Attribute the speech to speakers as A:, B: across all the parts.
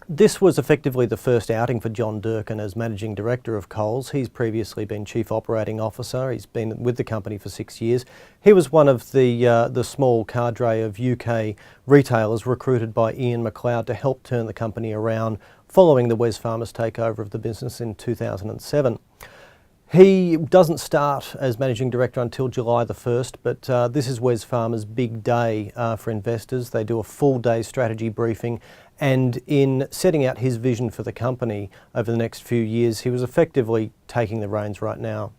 A: This was effectively the first outing for John Durkan as Managing Director of Coles. He's previously been Chief Operating Officer. He's been with the company for 6 years. He was one of the small cadre of UK retailers recruited by Ian McLeod to help turn the company around following the Wesfarmers takeover of the business in 2007. He doesn't start as Managing Director until July the 1st, but this is Wesfarmers' big day for investors. They do a full day strategy briefing, and in setting out his vision for the company over the next few years, he was effectively taking the reins right now.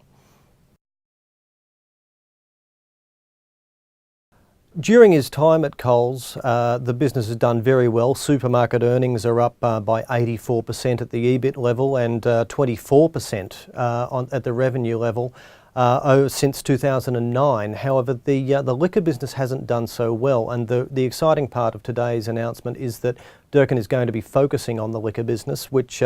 A: During his time at Coles, the business has done very well. Supermarket earnings are up by 84% at the EBIT level and 24% at the revenue level since 2009. However, the liquor business hasn't done so well, and the exciting part of today's announcement is that Durkan is going to be focusing on the liquor business, which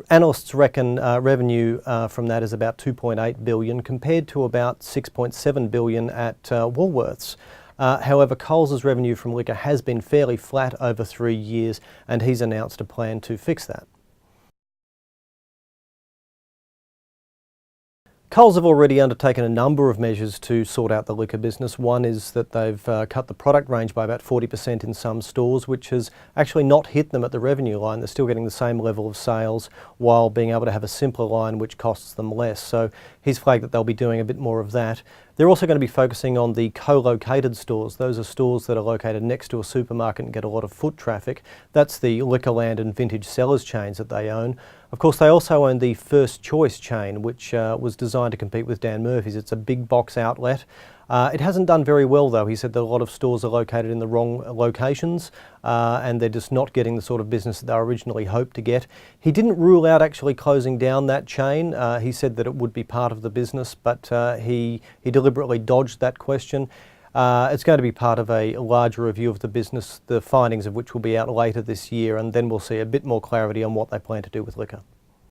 A: analysts reckon revenue from that is about $2.8 billion compared to about $6.7 billion at Woolworths. However, Coles' revenue from liquor has been fairly flat over 3 years, and he's announced a plan to fix that. Coles have already undertaken a number of measures to sort out the liquor business. One is that they've cut the product range by about 40% in some stores, which has actually not hit them at the revenue line. They're still getting the same level of sales while being able to have a simpler line which costs them less. So he's flagged that they'll be doing a bit more of that. They're also going to be focusing on the co-located stores. Those are stores that are located next to a supermarket and get a lot of foot traffic. That's the Liquorland and Vintage Cellars chains that they own. Of course, they also own the First Choice chain, which was designed to compete with Dan Murphy's. It's a big box outlet. It hasn't done very well, though. He said that a lot of stores are located in the wrong locations and they're just not getting the sort of business that they originally hoped to get. He didn't rule out actually closing down that chain. He said that it would be part of the business, but he deliberately dodged that question. It's going to be part of a larger review of the business, the findings of which will be out later this year, and then we'll see a bit more clarity on what they plan to do with liquor.